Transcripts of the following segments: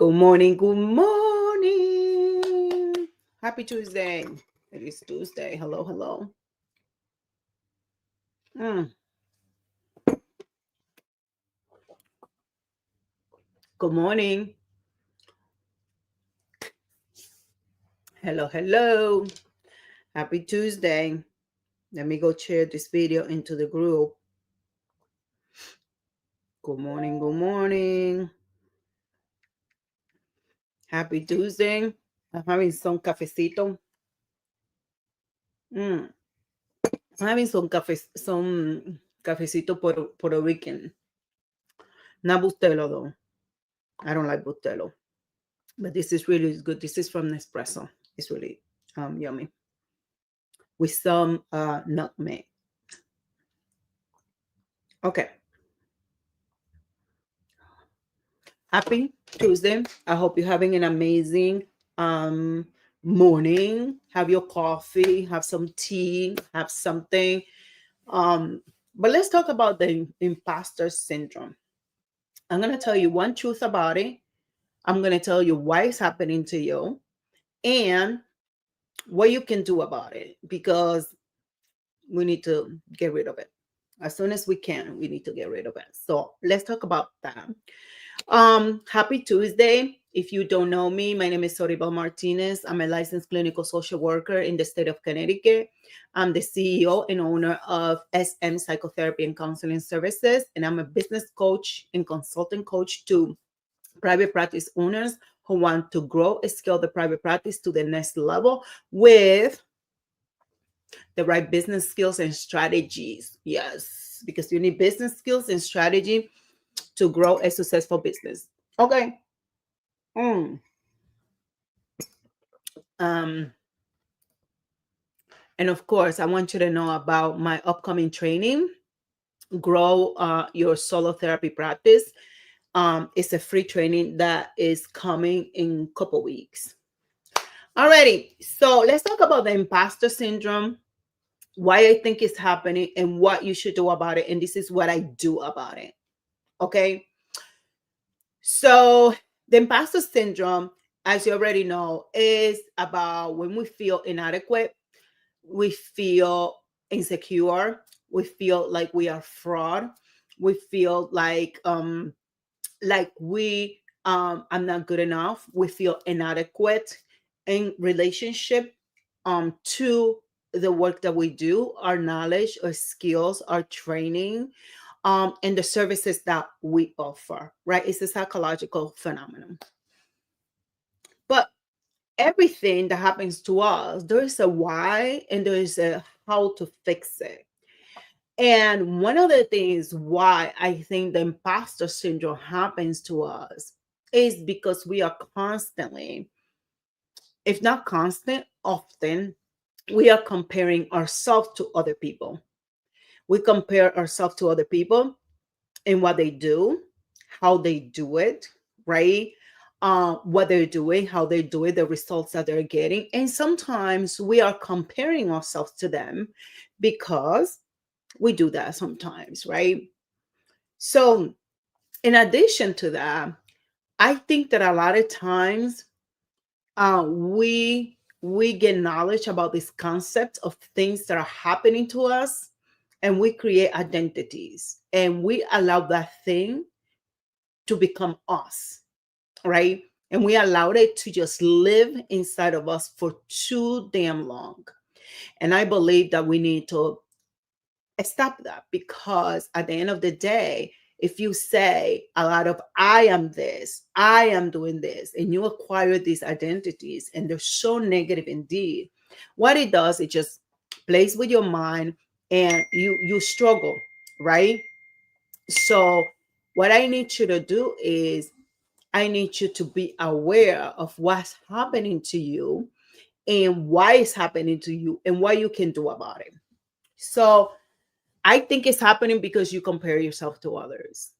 Good morning. Good morning. Happy Tuesday. It is Tuesday. Hello, hello. Good morning. Hello, hello. Happy Tuesday. Let me go share this video into the group. Good morning. Good morning. Happy Tuesday. I'm having some cafecito. I'm having some cafecito por a weekend. Not Bustelo though. I don't like Bustelo. But this is really good. This is from Nespresso. It's really yummy. With some nutmeg. Okay. Happy Tuesday. I hope you're having an amazing morning. Have your coffee, have some tea, have something. But let's talk about the imposter syndrome. I'm going to tell you one truth about it. I'm going to tell you why it's happening to you and what you can do about it, because we need to get rid of it. As soon as we can, we need to get rid of it. So let's talk about that. Happy Tuesday. If you don't know me, my name is Soribel Martinez. I'm a licensed clinical social worker in the state of Connecticut. I'm the CEO and owner of SM Psychotherapy and Counseling Services, and I'm a business coach and consultant coach to private practice owners who want to grow and scale the private practice to the next level with the right business skills and strategies. Yes, because you need business skills and strategy to grow a successful business. Okay. And of course, I want you to know about my upcoming training, Grow Your Solo Therapy Practice. It's a free training that is coming in a couple weeks. Alrighty, so let's talk about the imposter syndrome, why I think it's happening, and what you should do about it. And this is what I do about it. Okay. So the imposter syndrome, as you already know, is about when we feel inadequate, we feel insecure, we feel like we are fraud, we feel like we I'm not good enough, we feel inadequate in relationship to the work that we do, our knowledge, our skills, our training, and the services that we offer, right? It's a psychological phenomenon. But everything that happens to us, there is a why and there is a how to fix it. And one of the things why I think the imposter syndrome happens to us is because we are constantly, if not constant, often, we are comparing ourselves to other people. We compare ourselves to other people and what they do, how they do it, right? What they're doing, how they do it, the results that they're getting. And sometimes we are comparing ourselves to them because we do that sometimes, right? So, in addition to that, I think that a lot of times we get knowledge about this concept of things that are happening to us, and we create identities, and we allow that thing to become us, right? And we allowed it to just live inside of us for too damn long. And I believe that we need to stop that, because at the end of the day, if you say a lot of I am this, I am doing this, and you acquire these identities and they're so negative indeed, what it does, it just plays with your mind and you struggle, right? So what I need you to do is I need you to be aware of what's happening to you and why it's happening to you and what you can do about it. So I think it's happening because you compare yourself to others.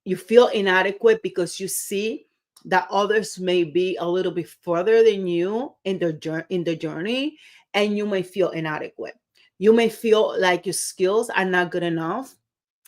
You feel inadequate because you see that others may be a little bit further than you in the journey, and you may feel inadequate. You may feel like your skills are not good enough,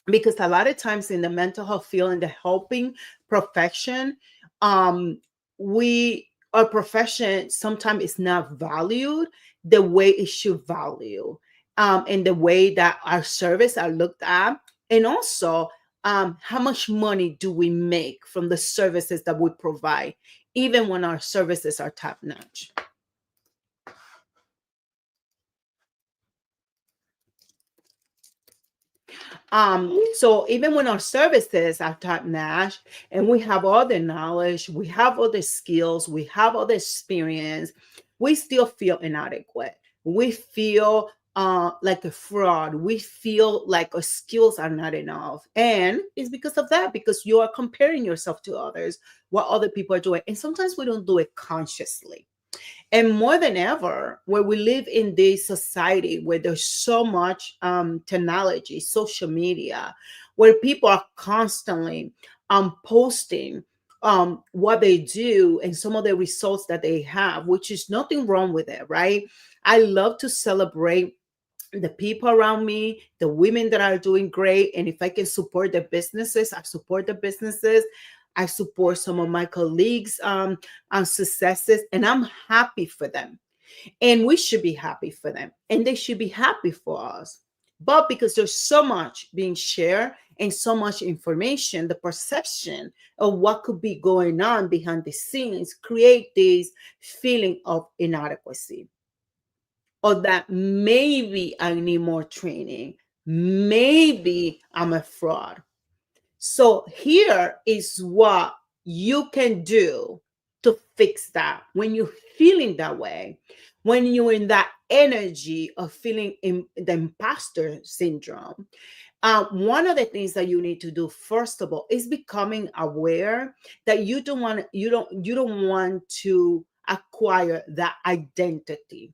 because a lot of times in the mental health field, in the helping profession, um we our profession sometimes is not valued the way it should value, and the way that our service are looked at, and also how much money do we make from the services that we provide, even when our services are top notch. So even when our services are top notch and we have all the knowledge, we have all the skills, we have all the experience, we still feel inadequate. We feel like a fraud. We feel like our skills are not enough. And it's because of that, because you are comparing yourself to others, what other people are doing. And sometimes we don't do it consciously. And more than ever, where we live in this society where there's so much technology, social media, where people are constantly posting what they do and some of the results that they have, which is nothing wrong with it, right? I love to celebrate the people around me, the women that are doing great. And if I can support the businesses, I support the businesses. I support some of my colleagues' successes, and I'm happy for them. And we should be happy for them, and they should be happy for us. But because there's so much being shared and so much information, the perception of what could be going on behind the scenes create this feeling of inadequacy, or that maybe I need more training. Maybe I'm a fraud. So here is what you can do to fix that. When you're feeling that way, when you're in that energy of feeling in the imposter syndrome, one of the things that you need to do first of all is becoming aware that you don't want to acquire that identity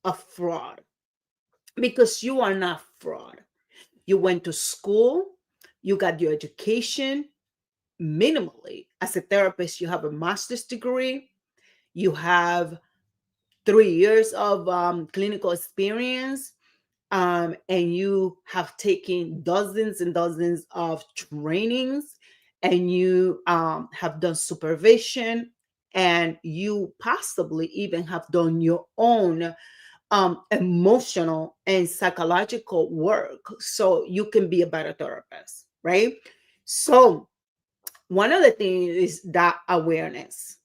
of fraud, because you are not fraud. You went to school, you got your education minimally. As a therapist, you have a master's degree, you have 3 years of clinical experience, and you have taken dozens and dozens of trainings, and you have done supervision, and you possibly even have done your own emotional and psychological work so you can be a better therapist, right? So, one of the things is that awareness.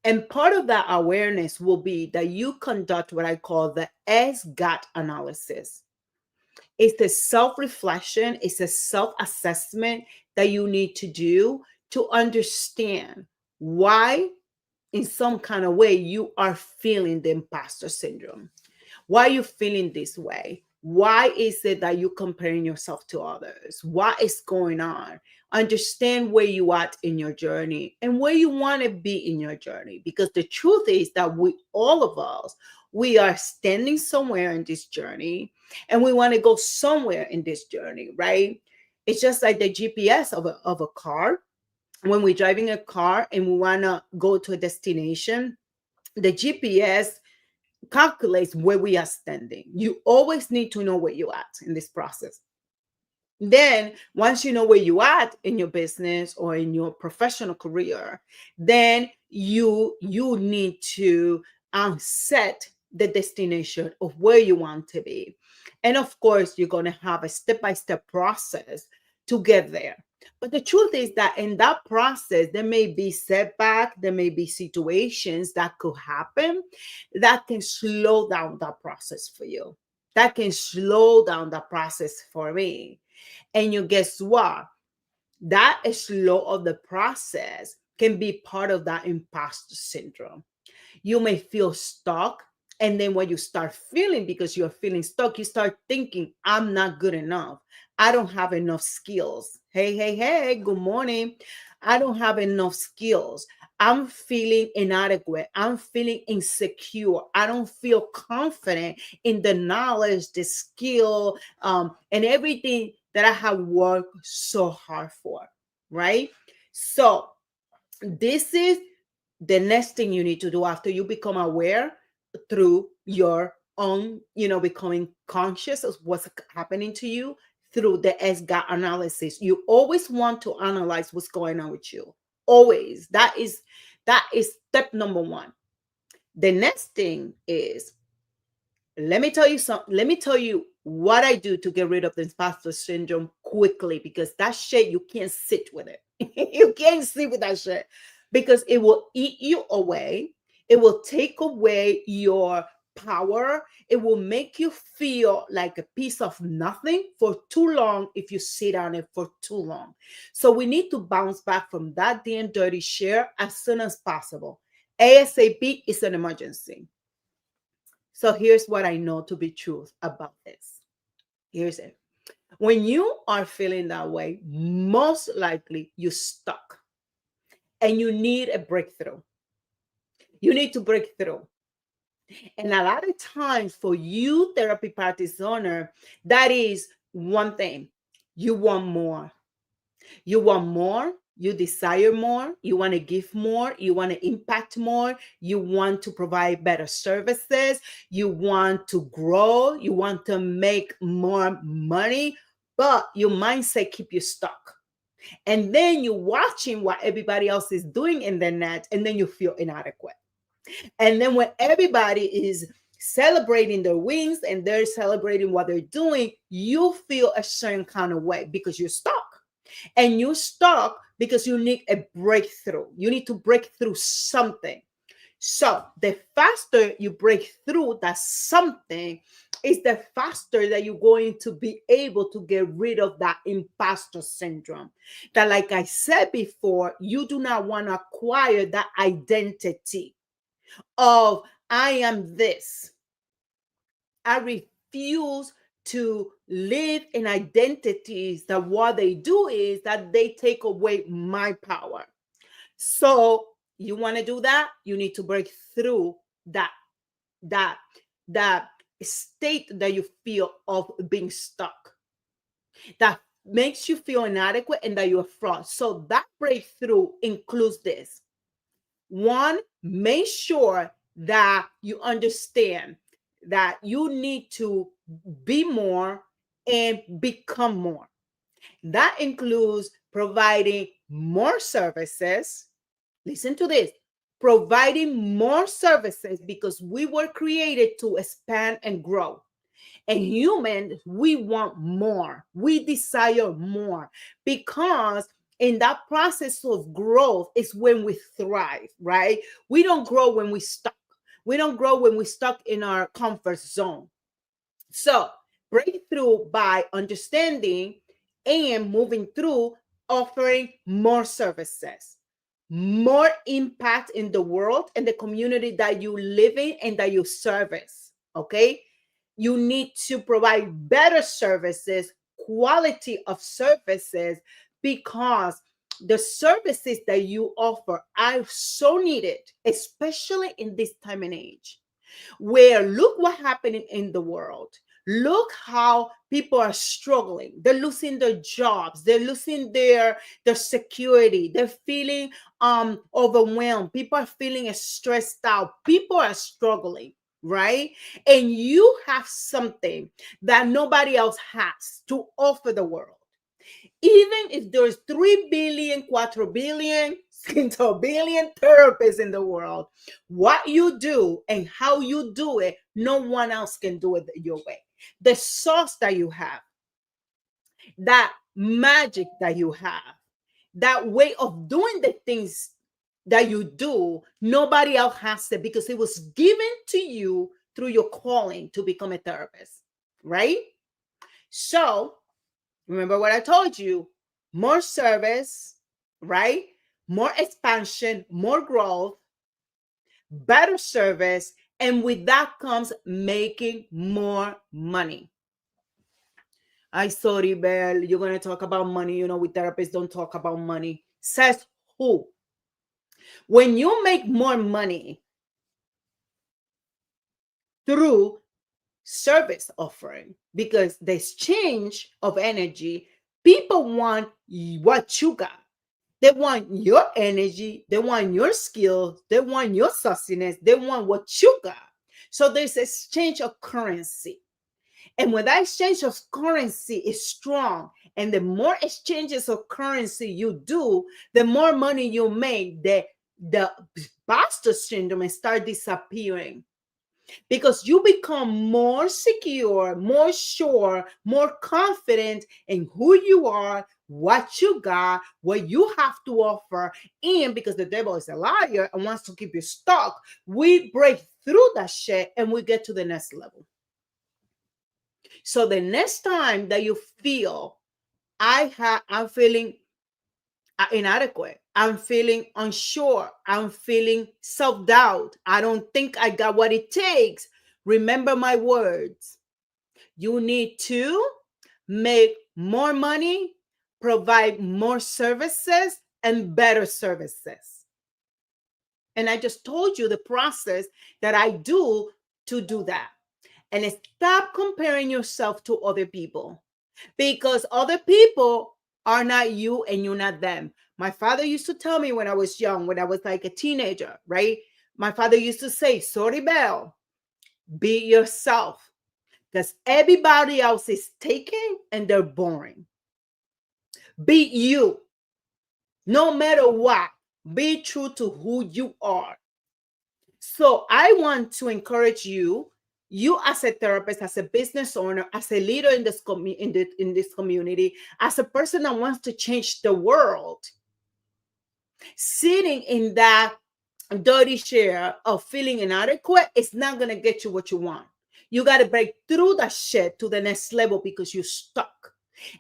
And part of that awareness will be that you conduct what I call the SGOT analysis. It's a self reflection, it's a self assessment that you need to do to understand why, in some kind of way, you are feeling the imposter syndrome. Why are you feeling this way? Why is it that you're comparing yourself to others? What is going on? Understand where you are in your journey and where you want to be in your journey. Because the truth is that all of us, we are standing somewhere in this journey, and we want to go somewhere in this journey, right? It's just like the GPS of a car. When we're driving a car and we want to go to a destination, the GPS calculates where we are standing. You always need to know where you're at in this process. Then, once you know where you at in your business or in your professional career, then you need to set the destination of where you want to be. And of course, you're going to have a step-by-step process to get there. But the truth is that in that process, there may be setback, there may be situations that could happen that can slow down that process for you. That can slow down the process for me. And you guess what? That slow of the process can be part of that imposter syndrome. You may feel stuck. And then when you start feeling, because you're feeling stuck, you start thinking, I'm not good enough. I don't have enough skills. Hey, hey, hey, good morning. I don't have enough skills. I'm feeling inadequate. I'm feeling insecure. I don't feel confident in the knowledge, the skill, and everything that I have worked so hard for, right? So, this is the next thing you need to do after you become aware through your own, becoming conscious of what's happening to you through the SGOT analysis. You always want to analyze what's going on with you. Always. That is step number one. The next thing is, let me tell you what I do to get rid of the imposter syndrome quickly, because that shit, you can't sit with it. You can't sit with that shit, because it will eat you away. It will take away your power. It will make you feel like a piece of nothing for too long if you sit on it for too long. So we need to bounce back from that damn dirty share as soon as possible. ASAP is an emergency. So here's what I know to be true about this. Here's it. When you are feeling that way, most likely you're stuck and you need a breakthrough. You need to break through. And a lot of times for you, therapy practice owner, that is one thing. You want more. You want more. You desire more. You want to give more. You want to impact more. You want to provide better services. You want to grow. You want to make more money, but your mindset keep you stuck. And then you're watching what everybody else is doing in the net, and then you feel inadequate. And then when everybody is celebrating their wins and they're celebrating what they're doing, you feel a certain kind of way because you're stuck. And you're stuck because you need a breakthrough. You need to break through something. So the faster you break through that something is the faster that you're going to be able to get rid of that imposter syndrome. That, like I said before, you do not want to acquire that identity of I am this. I refuse to live in identities that what they do is that they take away my power. So you want to do that, you need to break through that that state that you feel of being stuck, that makes you feel inadequate and that you're a fraud. So that breakthrough includes this. One, make sure that you understand that you need to be more and become more. That includes providing more services. Listen to this. Providing more services, because we were created to expand and grow. And humans, we want more. We desire more, because in that process of growth is when we thrive, right? We don't grow when we stuck. We don't grow when we stuck in our comfort zone. So breakthrough by understanding and moving through, offering more services, more impact in the world and the community that you live in and that you service. Okay. You need to provide better services, quality of services, because the services that you offer are so needed, especially in this time and age, where look what happening in the world. Look how people are struggling. They're losing their jobs. They're losing their security. They're feeling overwhelmed. People are feeling stressed out. People are struggling, right? And you have something that nobody else has to offer the world. Even if there's 3 billion, 4 billion, 5 billion therapists in the world, what you do and how you do it, no one else can do it your way. The sauce that you have, that magic that you have, that way of doing the things that you do, nobody else has it, because it was given to you through your calling to become a therapist, right? So remember what I told you, more service, right? More expansion, more growth, better service, and with that comes making more money. I Soribel, you're going to talk about money. You know, we therapists don't talk about money. Says who? When you make more money through service offering, because the exchange of energy, people want what you got. They want your energy, they want your skills, they want your sustenance, they want what you got. So there's exchange of currency. And when that exchange of currency is strong, and the more exchanges of currency you do, the more money you make, the imposter syndrome start disappearing, because you become more secure, more sure, more confident in who you are, what you got, what you have to offer. And because the devil is a liar and wants to keep you stuck, we break through that shit and we get to the next level. So the next time that you feel I'm feeling inadequate, I'm feeling unsure, I'm feeling self-doubt, I don't think I got what it takes, remember my words. You need to make more money, provide more services and better services. And I just told you the process that I do to do that. And stop comparing yourself to other people, because other people are not you and you're not them. My father used to tell me when I was young, when I was like a teenager, right? My father used to say, Soribel, be yourself, because everybody else is taken and they're boring. Be you, no matter what. Be true to who you are. So I want to encourage you, you as a therapist, as a business owner, as a leader in this in this community, as a person that wants to change the world, sitting in that dirty chair of feeling inadequate is not going to get you what you want. You got to break through that shit to the next level, because you're stuck.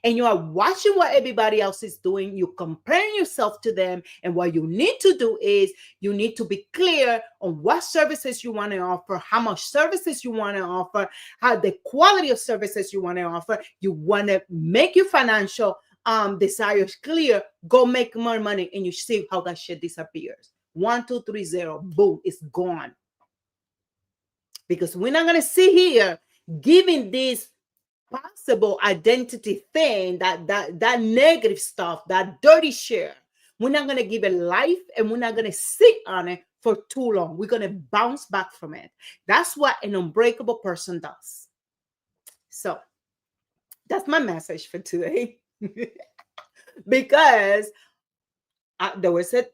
And you are watching what everybody else is doing. You're comparing yourself to them. And what you need to do is you need to be clear on what services you want to offer, how much services you want to offer, how the quality of services you want to offer. You want to make your financial desires clear. Go make more money, and you see how that shit disappears. 1, 2, 3, 0, boom, it's gone. Because we're not going to sit here giving this possible identity thing, that negative stuff, that dirty share. We're not going to give it life, and we're not going to sit on it for too long. We're going to bounce back from it. That's what an unbreakable person does. So that's my message for today. Because there was a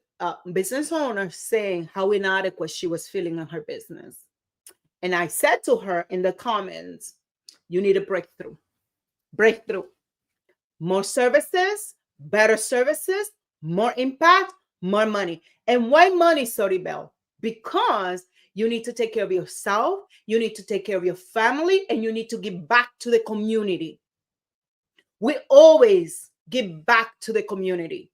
business owner saying how inadequate she was feeling in her business. And I said to her in the comments, you need a breakthrough. Breakthrough. More services, better services, more impact, more money. And why money, Soribel? Because you need to take care of yourself, you need to take care of your family, and you need to give back to the community. We always give back to the community.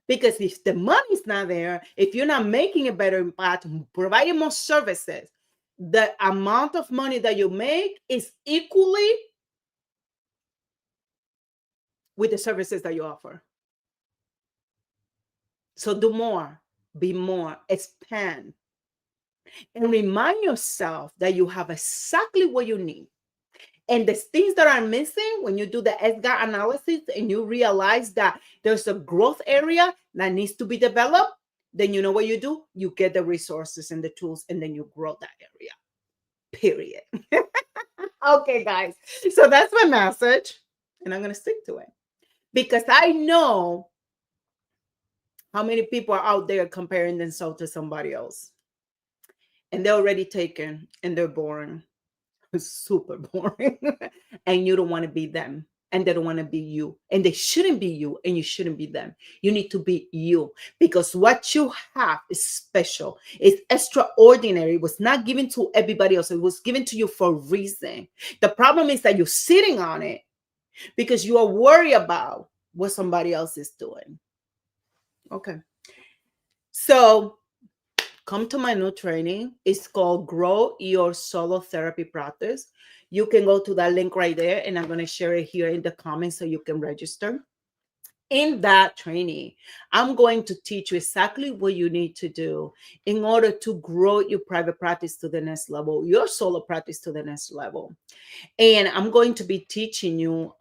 Because if the money's not there, if you're not making a better impact, providing more services, the amount of money that you make is equally with the services that you offer. So do more, be more, expand, and remind yourself that you have exactly what you need. And the things that are missing, when you do the SGAR analysis and you realize that there's a growth area that needs to be developed, then you know what you do? You get the resources and the tools, and then you grow that area. Period. Okay, guys. So that's my message, and I'm going to stick to it, because I know how many people are out there comparing themselves to somebody else, and they're already taken and they're boring. Super boring. And you don't want to be them, and they don't want to be you, and they shouldn't be you, and you shouldn't be them. You need to be you, because what you have is special, it's extraordinary. It was not given to everybody else, it was given to you for a reason. The problem is that you're sitting on it because you are worried about what somebody else is doing. Okay, so come to my new training. It's called Grow Your Solo Therapy Practice. You can go to that link right there, and I'm going to share it here in the comments so you can register. In that training, I'm going to teach you exactly what you need to do in order to grow your private practice to the next level, your solo practice to the next level. And I'm going to be teaching you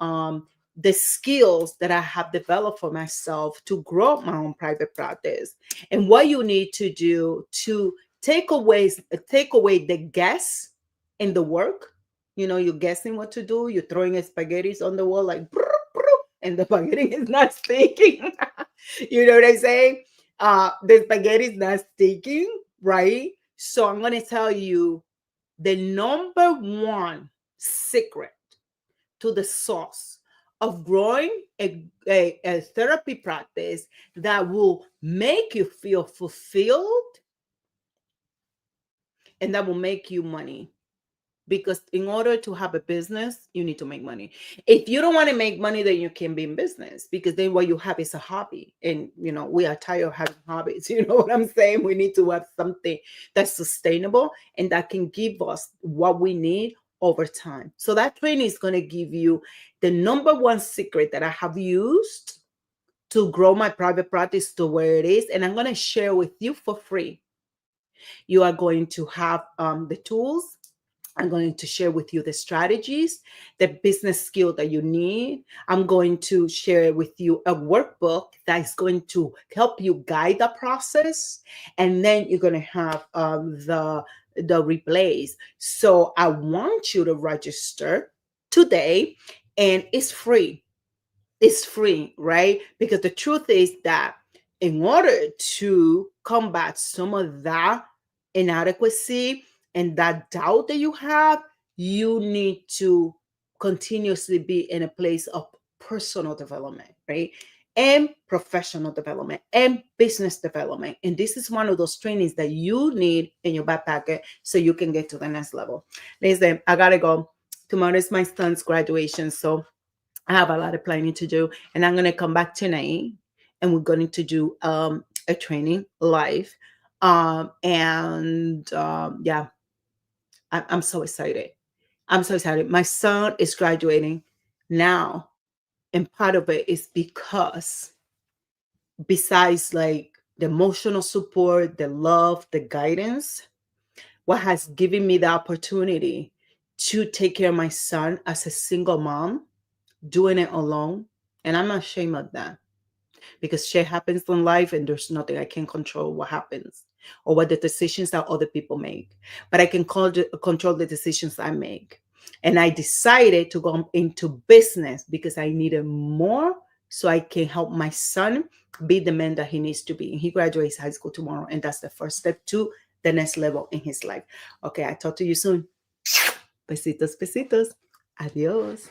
the skills that I have developed for myself to grow my own private practice, and what you need to do to take away the guess in the work. You're guessing what to do. You're throwing spaghettis on the wall like, brr, brr, and the spaghetti is not sticking. You know what I'm saying? The spaghetti is not sticking, right? So I'm going to tell you the number one secret to the source of growing a therapy practice that will make you feel fulfilled and that will make you money. Because in order to have a business, you need to make money. If you don't want to make money, then you can be in business, because then what you have is a hobby. And, we are tired of having hobbies. You know what I'm saying? We need to have something that's sustainable and that can give us what we need over time. So that training is going to give you the number one secret that I have used to grow my private practice to where it is. And I'm going to share with you for free. You are going to have the tools. I'm going to share with you the strategies, the business skill that you need. I'm going to share with you a workbook that is going to help you guide the process. And then you're going to have the replays. So I want you to register today, and it's free. It's free, right? Because the truth is that in order to combat some of that inadequacy and that doubt that you have, you need to continuously be in a place of personal development, right? And professional development and business development. And this is one of those trainings that you need in your back pocket so you can get to the next level. Listen, I gotta go. Tomorrow is my son's graduation, so I have a lot of planning to do, and I'm going to come back tonight, and we're going to do a training live. Yeah, I'm so excited. I'm so excited. My son is graduating now, and part of it is because, besides like the emotional support, the love, the guidance, what has given me the opportunity to take care of my son as a single mom, doing it alone. And I'm not ashamed of that, because shit happens in life and there's nothing I can control what happens or what the decisions that other people make. But I can control the decisions I make. And I decided to go into business because I needed more so I can help my son be the man that he needs to be. And he graduates high school tomorrow. And that's the first step to the next level in his life. Okay, I talk to you soon. Besitos, besitos. Adios.